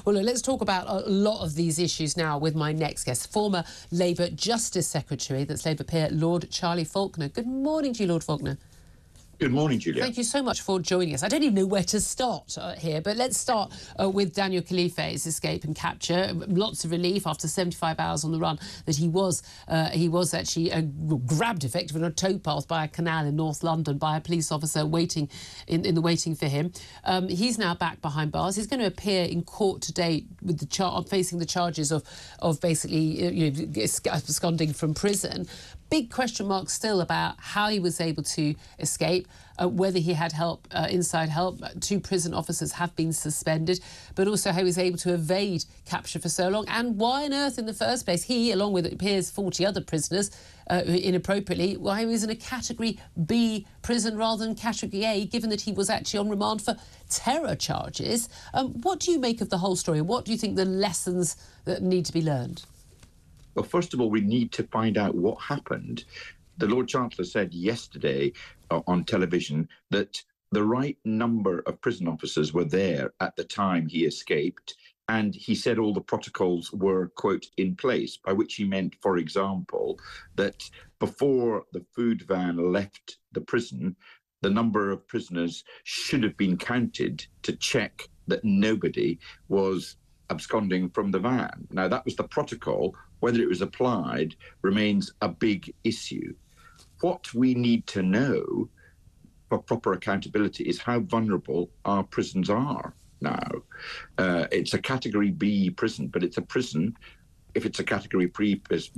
Well, look, let's talk about a lot of these issues now with my next guest, former Labour Justice Secretary, that's Labour peer, Lord Charlie Falconer. Good morning to you, Lord Falconer. Good morning, Julia. Thank you so much for joining us. I don't even know where to start here, but let's start with Daniel Khalife's escape and capture. Lots of relief after 75 hours on the run that he was actually grabbed effectively on a towpath by a canal in North London by a police officer waiting in the waiting for him. He's now back behind bars. He's going to appear in court today with facing the charges of basically absconding from prison. Big question mark still about how he was able to escape, whether he had help, inside help. 2 prison officers have been suspended, but also how he was able to evade capture for so long, and why on earth in the first place he, along with it appears 40 other prisoners, inappropriately, why he was in a Category B prison rather than Category A, given that he was actually on remand for terror charges. What do you make of the whole story? What do you think the lessons that need to be learned? Well, first of all, we need to find out what happened. The Lord Chancellor said yesterday on television that the right number of prison officers were there at the time he escaped, and he said all the protocols were, quote, in place, by which he meant, for example, that before the food van left the prison, the number of prisoners should have been counted to check that nobody was absconding from the van. Now, that was the protocol. Whether it was applied remains a big issue. What we need to know for proper accountability is how vulnerable our prisons are now. It's a Category B prison, but it's a prison, if it's a Category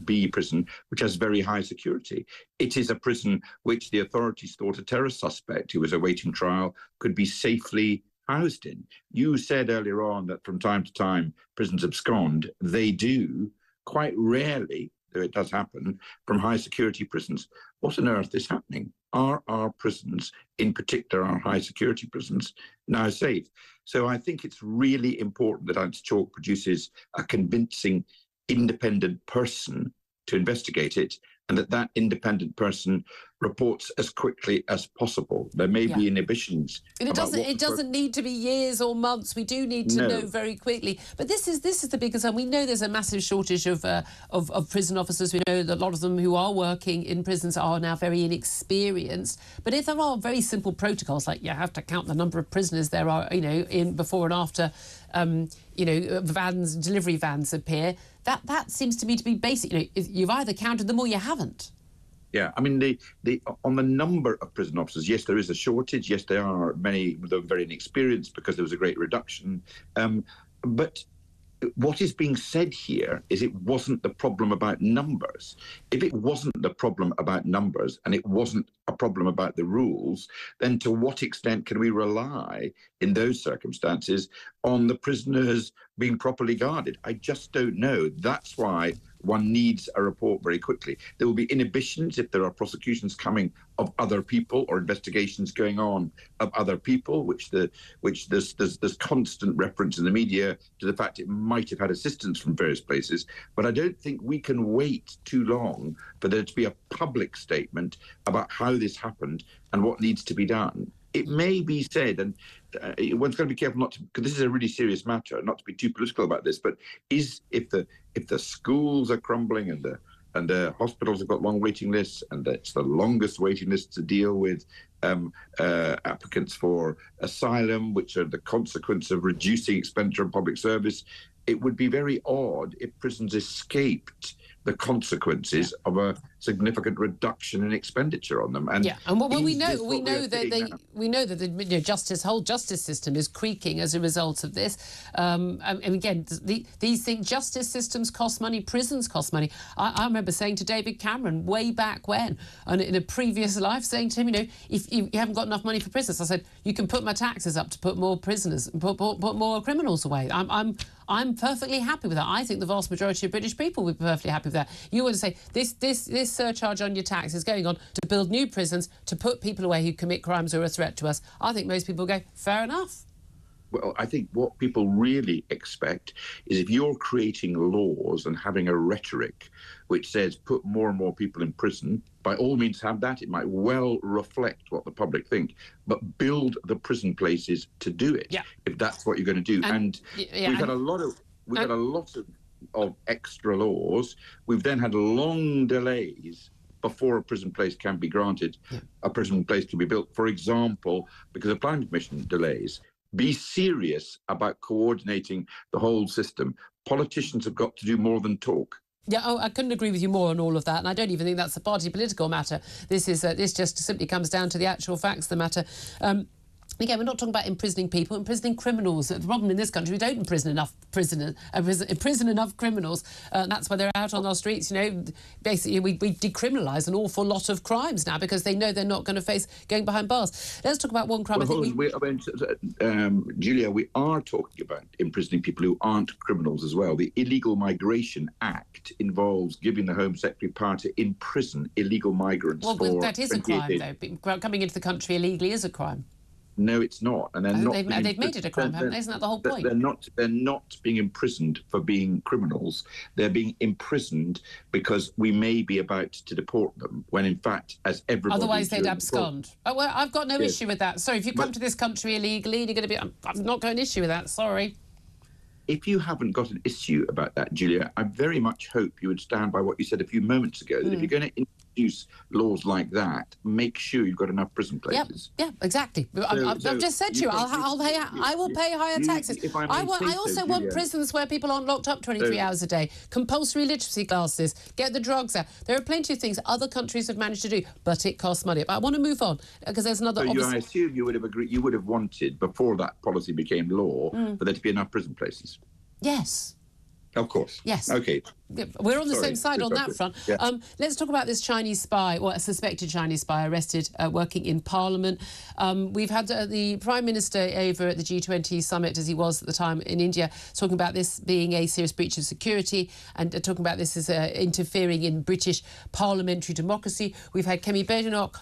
B prison, which has very high security. It is a prison which the authorities thought a terror suspect who was awaiting trial could be safely housed in. You said earlier on that from time to time prisons abscond. They do. Quite rarely, though it does happen, from high security prisons. What on earth is happening? Are our prisons, in particular our high security prisons, now safe? So I think it's really important that Ants Chalk produces a convincing independent person to investigate it, and that independent person reports as quickly as possible. There may be inhibitions. And it doesn't need to be years or months. We do need to know very quickly. But this is the big concern. We know there's a massive shortage of prison officers. We know that a lot of them who are working in prisons are now very inexperienced. But if there are very simple protocols, like you have to count the number of prisoners there are, in before and after, delivery vans appear, that seems to me to be basic. You've either counted them or you haven't. Yeah, I mean, on the number of prison officers, yes, there is a shortage. Yes, there are many that are very inexperienced because there was a great reduction. But what is being said here is it wasn't the problem about numbers. If it wasn't the problem about numbers and it wasn't a problem about the rules, then to what extent can we rely in those circumstances on the prisoners being properly guarded? I just don't know. That's why one needs a report very quickly. There will be inhibitions if there are prosecutions coming of other people or investigations going on of other people, which there's constant reference in the media to the fact it might have had assistance from various places. But I don't think we can wait too long for there to be a public statement about how this happened and what needs to be done. It may be said, and one's got to be careful not to, because this is a really serious matter, not to be too political about this, but if the schools are crumbling and the hospitals have got long waiting lists, and it's the longest waiting list to deal with applicants for asylum, which are the consequence of reducing expenditure on public service, it would be very odd if prisons escaped the consequences of a significant reduction in expenditure on them. And we know that the whole justice system is creaking as a result of this. And again, these things, justice systems cost money, prisons cost money. I remember saying to David Cameron way back when, and in a previous life, saying to him, if you haven't got enough money for prisons, I said, you can put my taxes up to put more prisoners, put more criminals away. I'm perfectly happy with that. I think the vast majority of British people would be perfectly happy with that. You want to say this surcharge on your tax is going on to build new prisons, to put people away who commit crimes or are a threat to us. I think most people go, fair enough. Well, I think what people really expect is if you're creating laws and having a rhetoric which says put more and more people in prison, by all means have that. It might well reflect what the public think, but build the prison places to do it, if that's what you're going to do. And we've had a lot of extra laws. We've then had long delays before a prison place can be granted, a prison place can be built. For example, because of planning commission delays. Be serious about coordinating the whole system. Politicians have got to do more than talk. Yeah, I couldn't agree with you more on all of that, and I don't even think that's a party political matter. This just simply comes down to the actual facts of the matter. Again, we're not talking about imprisoning people, imprisoning criminals. The problem in this country, we don't imprison enough criminals. That's why they're out on our streets. You know, basically, we decriminalise an awful lot of crimes now because they know they're not going to face going behind bars. Let's talk about one crime. Julia, we are talking about imprisoning people who aren't criminals as well. The Illegal Migration Act involves giving the Home Secretary power to imprison illegal migrants. Well, that is a crime, though. Coming into the country illegally is a crime. No, it's not, and they've made it a crime, haven't they? Isn't that the whole point? They're not being imprisoned for being criminals. They're being imprisoned because we may be about to deport them. When in fact, as everybody, otherwise they'd abscond. Oh, well, I've got no issue with that. Sorry, if you come to this country illegally, you're going to be. I've not got an issue with that. Sorry. If you haven't got an issue about that, Julia, I very much hope you would stand by what you said a few moments ago, that if you're going to introduce laws like that, make sure you've got enough prison places. Yeah, exactly. I've just said to you, I will pay higher taxes. I also want prisons where people aren't locked up 23 hours a day, compulsory literacy classes, get the drugs out. There are plenty of things other countries have managed to do, but it costs money. But I want to move on, because there's another... I assume you would have agreed, you would have wanted, before that policy became law, for there to be enough prison places. Yes. Of course. Yes. OK. We're on the same side on that front. Yeah. Let's talk about this Chinese spy, or a suspected Chinese spy arrested working in Parliament. We've had the Prime Minister over at the G20 summit, as he was at the time in India, talking about this being a serious breach of security and talking about this as interfering in British parliamentary democracy. We've had Kemi Badenoch,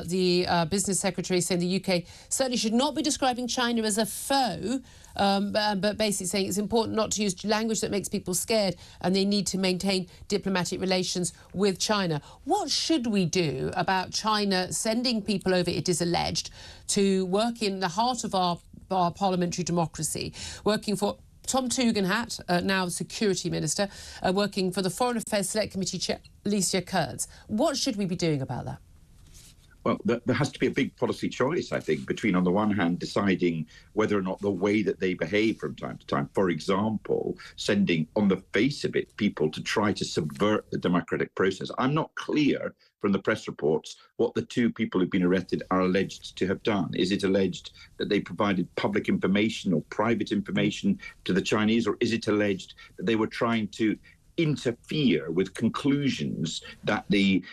the Business Secretary, saying the UK certainly should not be describing China as a foe, but basically saying it's important not to use language that makes people scared, and they need to maintain diplomatic relations with China. What should we do about China sending people over, it is alleged, to work in the heart of our parliamentary democracy, working for Tom Tugendhat, now Security Minister, working for the Foreign Affairs Select Committee Chair, Alicia Kurtz? What should we be doing about that? Well, there has to be a big policy choice, I think, between, on the one hand, deciding whether or not the way that they behave from time to time, for example, sending, on the face of it, people to try to subvert the democratic process. I'm not clear from the press reports what the two people who've been arrested are alleged to have done. Is it alleged that they provided public information or private information to the Chinese, or is it alleged that they were trying to interfere with conclusions that the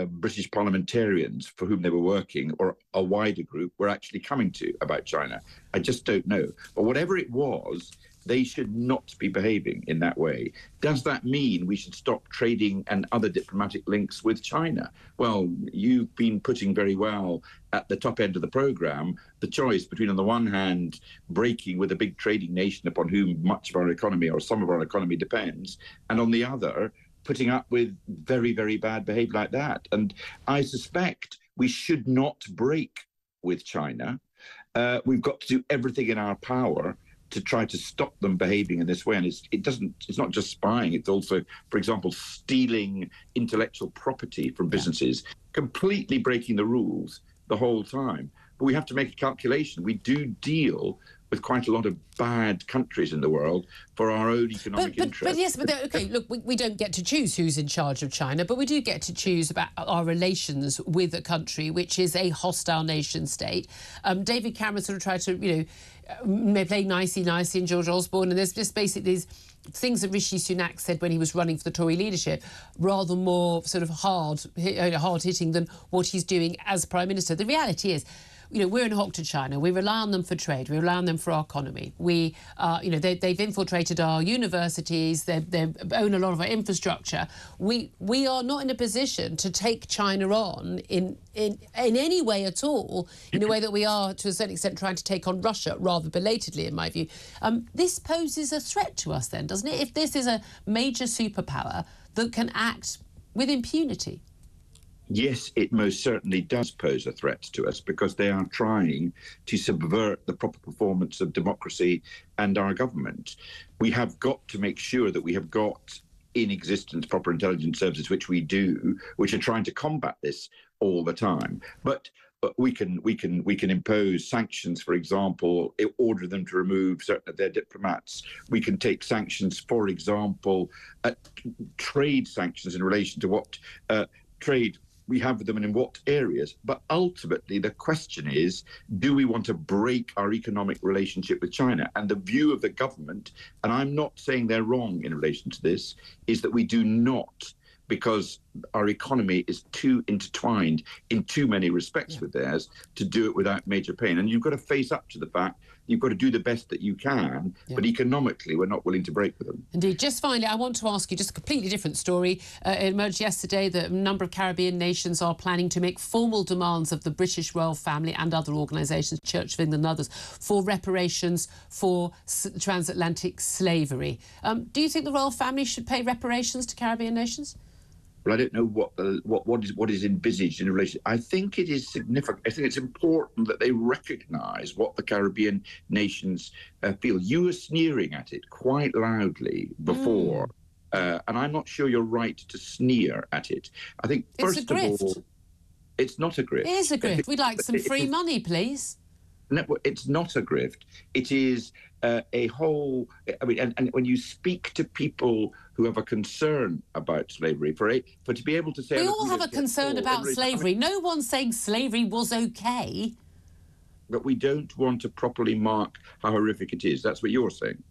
British parliamentarians for whom they were working, or a wider group, were actually coming to about China? I just don't know. But whatever it was, they should not be behaving in that way. Does that mean we should stop trading and other diplomatic links with China? Well, you've been putting very well at the top end of the programme the choice between, on the one hand, breaking with a big trading nation upon whom much of our economy or some of our economy depends, and on the other, putting up with very, very bad behaviour like that. And I suspect we should not break with China. We've got to do everything in our power to try to stop them behaving in this way. And it's not just spying, it's also, for example, stealing intellectual property from businesses, completely breaking the rules the whole time. But we have to make a calculation. We do deal with quite a lot of bad countries in the world for our own economic interests. OK, look, we don't get to choose who's in charge of China, but we do get to choose about our relations with a country which is a hostile nation state. David Cameron sort of tried to, play nicey and George Osborne, and there's just basically these things that Rishi Sunak said when he was running for the Tory leadership, rather more sort of hard-hitting than what he's doing as Prime Minister. The reality is, you know, we're in hock to China. We rely on them for trade. We rely on them for our economy. We, you know, they've infiltrated our universities. They own a lot of our infrastructure. We are not in a position to take China on in any way at all, in a way that we are, to a certain extent, trying to take on Russia, rather belatedly, in my view. This poses a threat to us then, doesn't it? If this is a major superpower that can act with impunity. Yes, it most certainly does pose a threat to us, because they are trying to subvert the proper performance of democracy and our government. We have got to make sure that we have got in existence proper intelligence services, which we do, which are trying to combat this all the time. But we can impose sanctions, for example, order them to remove certain of their diplomats. We can take sanctions, for example, trade sanctions in relation to what trade we have with them and in what areas. But ultimately, the question is, do we want to break our economic relationship with China? And the view of the government, and I'm not saying they're wrong in relation to this, is that we do not, because our economy is too intertwined in too many respects with theirs, to do it without major pain. And you've got to face up to the fact you've got to do the best that you can, but economically we're not willing to break with them. Indeed. Just finally, I want to ask you just a completely different story. It emerged yesterday that a number of Caribbean nations are planning to make formal demands of the British royal family and other organisations, Church of England and others, for reparations for transatlantic slavery. Do you think the royal family should pay reparations to Caribbean nations? Well, I don't know what is envisaged in relation. I think it is significant. I think it's important that they recognise what the Caribbean nations feel. You were sneering at it quite loudly before, and I'm not sure you're right to sneer at it. I think, first of all, it's not a grift. It is a grift. We'd like some free money, please. No, it's not a grift. It is a whole. I mean, and when you speak to people who have a concern about slavery, for to be able to say, we all have a concern about slavery. No one's saying slavery was okay, but we don't want to properly mark how horrific it is. That's what you're saying.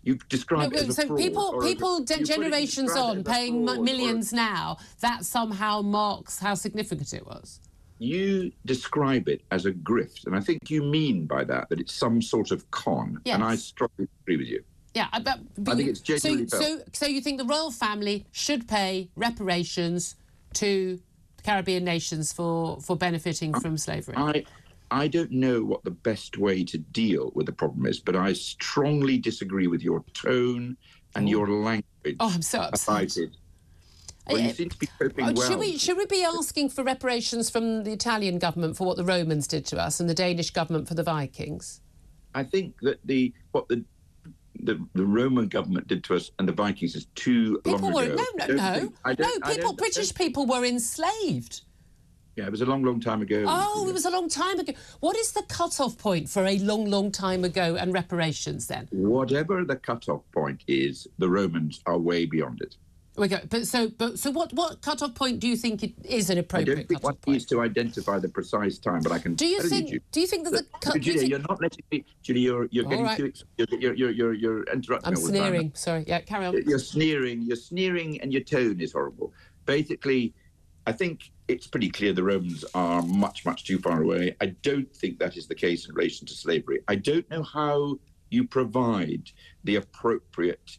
You describe it as a fraud. People generations on paying millions now. That somehow marks how significant it was. You describe it as a grift, and I think you mean by that it's some sort of con, and I strongly agree with you. Yeah, but I think it's genuinely so you think the royal family should pay reparations to Caribbean nations for benefiting from slavery? I don't know what the best way to deal with the problem is, but I strongly disagree with your tone and your language. Oh, I'm so upset. Well, you seem to be coping well. Should we be asking for reparations from the Italian government for what the Romans did to us and the Danish government for the Vikings? I think that what the Roman government did to us and the Vikings is too long ago. No. British people were enslaved. Yeah, it was a long, long time ago. Oh, it was a long time ago. What is the cut-off point for a long, long time ago and reparations then? Whatever the cut-off point is, the Romans are way beyond it. Okay, so what cut-off point do you think it is an appropriate cut-off point? I don't think one needs to identify the precise time, but I can tell you. Do you think that the Julia, you're not letting me. Julia, you're getting too. You're interrupting. I'm sneering. Sorry. Yeah, carry on. You're sneering, and your tone is horrible. Basically, I think it's pretty clear the Romans are much, much too far away. I don't think that is the case in relation to slavery. I don't know how you provide the appropriate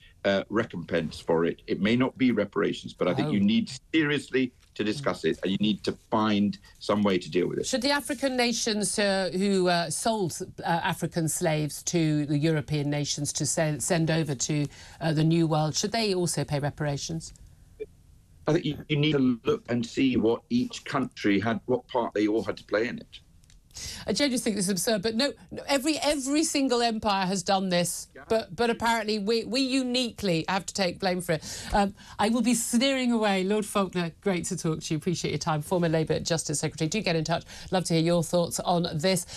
recompense for it. It may not be reparations, but I think you need seriously to discuss it, and you need to find some way to deal with it. Should the African nations who sold African slaves to the European nations to send over to the New World, should they also pay reparations? I think you need to look and see what each country had, what part they all had to play in it. I genuinely think this is absurd, but no, every single empire has done this, but apparently we uniquely have to take blame for it. I will be sneering away. Lord Falconer, great to talk to you. Appreciate your time. Former Labour Justice Secretary. Do get in touch. Love to hear your thoughts on this.